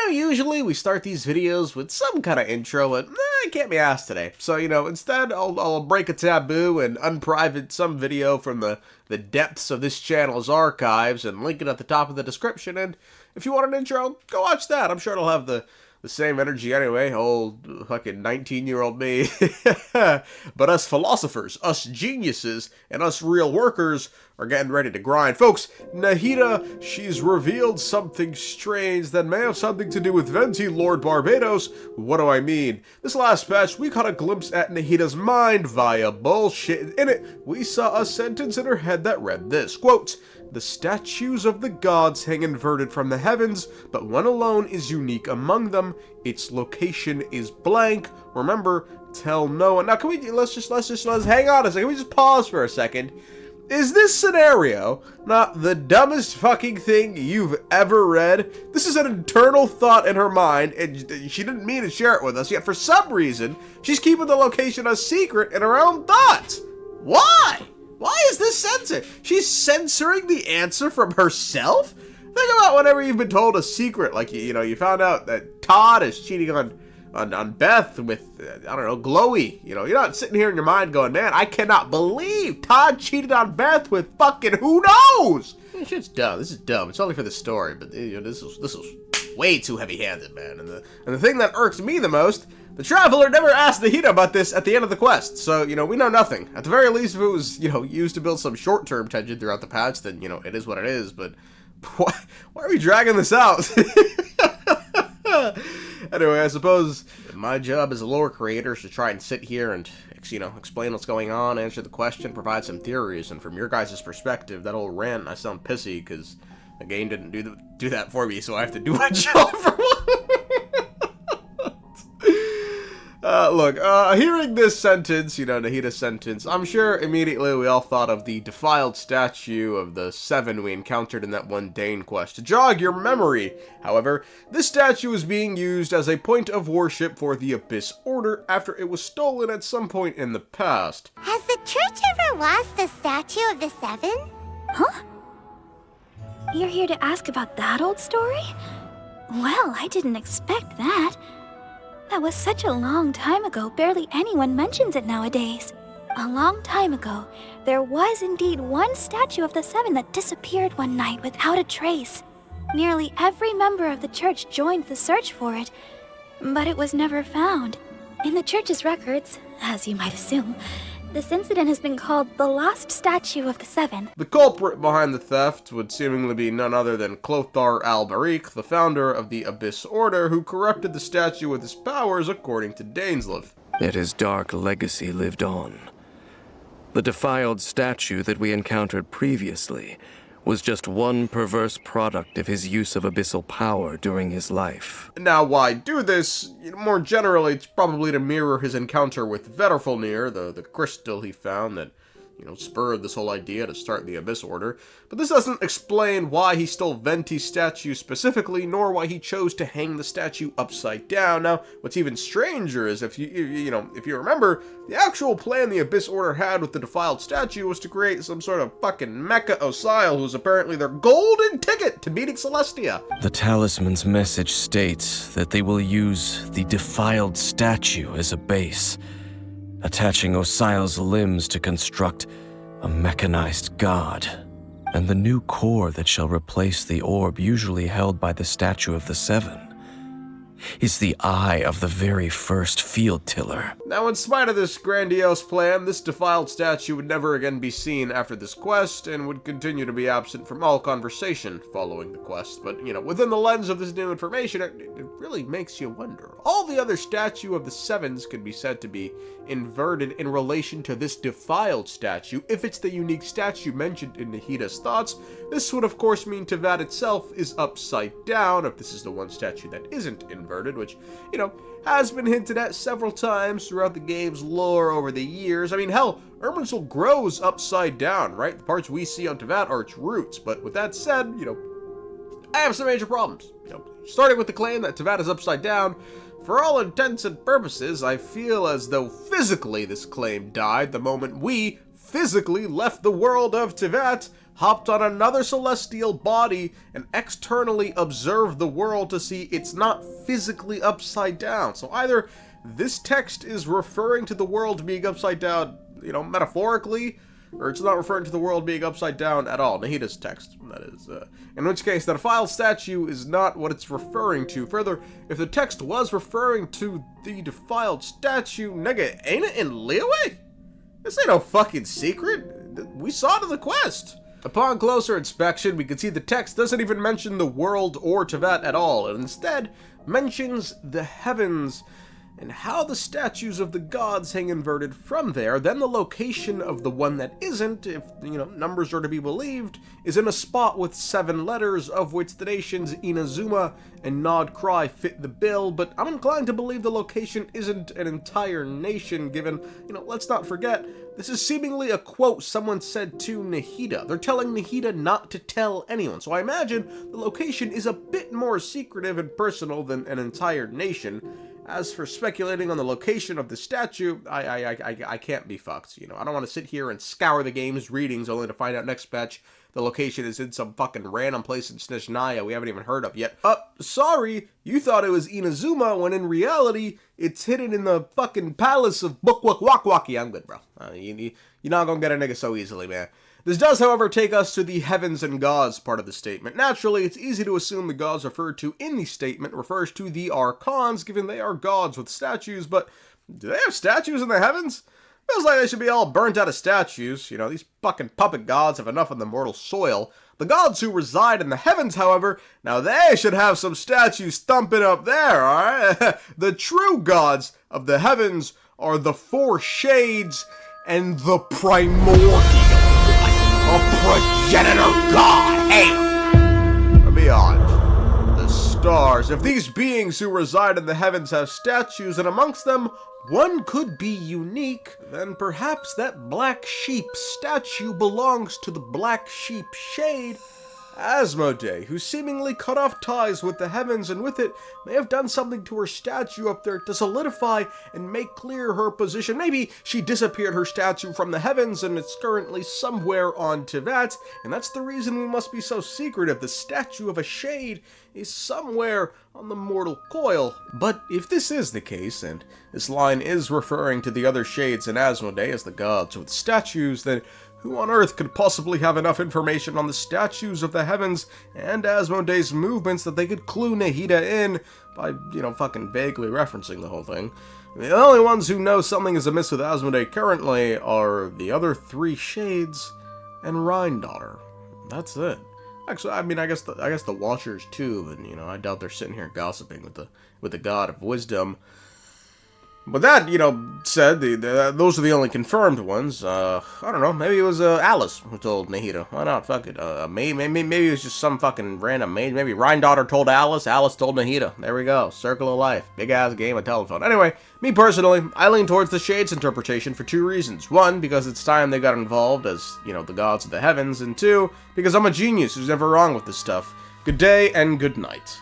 usually we start these videos with some kind of intro, but I can't be asked today. So, instead I'll break a taboo and unprivate some video from the depths of this channel's archives and link it at the top of the description. And if you want an intro, go watch that. I'm sure it'll have the same energy anyway, old fucking 19-year-old me. But us philosophers, us geniuses, and us real workers are getting ready to grind. Folks, Nahida, she's revealed something strange that may have something to do with Venti Lord Barbados. What do I mean? This last patch, we caught a glimpse at Nahida's mind via bullshit. In it, we saw a sentence in her head that read this, quote, "The statues of the gods hang inverted from the heavens, but one alone is unique among them. Its location is blank. Remember, tell no one." Now, can we let's hang on a second. Can we just pause for a second? Is this scenario not the dumbest fucking thing you've ever read? This is an internal thought in her mind, and she didn't mean to share it with us, yet for some reason, she's keeping the location a secret in her own thoughts. Why? Why is this censored? She's censoring the answer from herself? Think about whenever you've been told a secret, like, you found out that Todd is cheating on Beth with, I don't know, Glowy. You're not sitting here in your mind going, man, I cannot believe Todd cheated on Beth with fucking who knows? This shit's dumb. This is dumb. It's only for the story, but this was way too heavy-handed, man. And the thing that irks me the most, the Traveler never asked Nahida about this at the end of the quest, so, we know nothing. At the very least, if it was, used to build some short-term tension throughout the patch, then, it is what it is, but why are we dragging this out? Anyway, I suppose my job as a lore creator is to try and sit here and, explain what's going on, answer the question, provide some theories, and from your guys' perspective, that old rant, I sound pissy, because the game didn't do that for me, so I have to do my job for once. Look, hearing this sentence, Nahida's sentence, I'm sure immediately we all thought of the defiled statue of the VII we encountered in that one Dane quest. To jog your memory, however, this statue is being used as a point of worship for the Abyss Order after it was stolen at some point in the past. Has the church ever lost a statue of the VII? Huh? You're here to ask about that old story? Well, I didn't expect that. That was such a long time ago, barely anyone mentions it nowadays. A long time ago, there was indeed one statue of the VII that disappeared one night without a trace. Nearly every member of the church joined the search for it, but it was never found. In the church's records, as you might assume, this incident has been called the Lost Statue of the VII. The culprit behind the theft would seemingly be none other than Clothar al-Barik, the founder of the Abyss Order, who corrupted the statue with his powers, according to Dainsleif. Yet his dark legacy lived on. The defiled statue that we encountered previously was just one perverse product of his use of abyssal power during his life. Now, why do this? More generally, it's probably to mirror his encounter with Veterfulnir, the crystal he found that, spurred this whole idea to start the Abyss Order. But this doesn't explain why he stole Venti's statue specifically, nor why he chose to hang the statue upside down. Now, what's even stranger is if you remember, the actual plan the Abyss Order had with the defiled statue was to create some sort of fucking Mecha Osile who's apparently their golden ticket to meeting Celestia. The talisman's message states that they will use the defiled statue as a base, attaching Osile's limbs to construct a mechanized god, and the new core that shall replace the orb usually held by the statue of the VII is the eye of the very first field tiller. Now, in spite of this grandiose plan, this defiled statue would never again be seen after this quest, and would continue to be absent from all conversation following the quest. But, within the lens of this new information, it really makes you wonder. All the other statue of the Sevens could be said to be inverted in relation to this defiled statue. If it's the unique statue mentioned in Nahida's thoughts, this would of course mean Teyvat itself is upside down, if this is the one statue that isn't inverted, which, has been hinted at several times throughout the game's lore over the years. I mean, hell, Irminsul grows upside down, right? The parts we see on Teyvat are its roots, but with that said, I have some major problems. Starting with the claim that Teyvat is upside down, for all intents and purposes, I feel as though physically this claim died the moment we physically left the world of Teyvat. hopped on another celestial body and externally observed the world to see it's not physically upside down. So either this text is referring to the world being upside down, you know, metaphorically, or it's not referring to the world being upside down at all. Nahida's text, that is. In which case, the defiled statue is not what it's referring to. Further, if the text was referring to the defiled statue, nigga, ain't it in Liyue? This ain't no fucking secret. We saw it in the quest. Upon closer inspection, we can see the text doesn't even mention the world or Teyvat at all, and instead mentions the heavens and how the statues of the gods hang inverted from there. Then the location of the one that isn't, if, you know, numbers are to be believed, is in a spot with 7 letters, of which the nations Inazuma and Nod Krai fit the bill, but I'm inclined to believe the location isn't an entire nation, given, you know, let's not forget, this is seemingly a quote someone said to Nahida. They're telling Nahida not to tell anyone, so I imagine the location is a bit more secretive and personal than an entire nation. As for speculating on the location of the statue, I can't be fucked, you know. I don't want to sit here and scour the game's readings only to find out next patch the location is in some fucking random place in Snezhnaya we haven't even heard of yet. Sorry, you thought it was Inazuma, when in reality, it's hidden in the fucking palace of Bukwakwaki. I'm good, bro. You're not gonna get a nigga so easily, man. This does, however, take us to the heavens and gods part of the statement. Naturally, it's easy to assume the gods referred to in the statement refers to the archons, given they are gods with statues, but do they have statues in the heavens? Feels like they should be all burnt out of statues. You know, these fucking puppet gods have enough on the mortal soil. The gods who reside in the heavens, however, now they should have some statues thumping up there, alright? The true gods of the heavens are the 4 shades and the primordial. A progenitor god, hey! Beyond the stars, if these beings who reside in the heavens have statues, and amongst them one could be unique, then perhaps that black sheep statue belongs to the black sheep shade, Asmoday, who seemingly cut off ties with the heavens, and with it may have done something to her statue up there to solidify and make clear her position. Maybe she disappeared her statue from the heavens and it's currently somewhere on Teyvat, and that's the reason we must be so secretive. The statue of a shade is somewhere on the mortal coil. But if this is the case, and this line is referring to the other shades in Asmoday as the gods with statues, then who on earth could possibly have enough information on the statues of the heavens and Asmoday's movements that they could clue Nahida in by, you know, fucking vaguely referencing the whole thing? The only ones who know something is amiss with Asmoday currently are the other 3 shades and Rhine-daughter. That's it. Actually, I mean, I guess the Watchers too, but, you know, I doubt they're sitting here gossiping with the god of wisdom. But that, you know, said, those are the only confirmed ones. I don't know, maybe it was Alice who told Nahida. Why not? Fuck it. Maybe it was just some fucking random maid. Maybe Rhine-daughter told Alice, Alice told Nahida. There we go. Circle of life. Big-ass game of telephone. Anyway, me personally, I lean towards the Shades interpretation for 2 reasons. 1, because it's time they got involved as, you know, the gods of the heavens. And 2, because I'm a genius who's never wrong with this stuff. Good day and good night.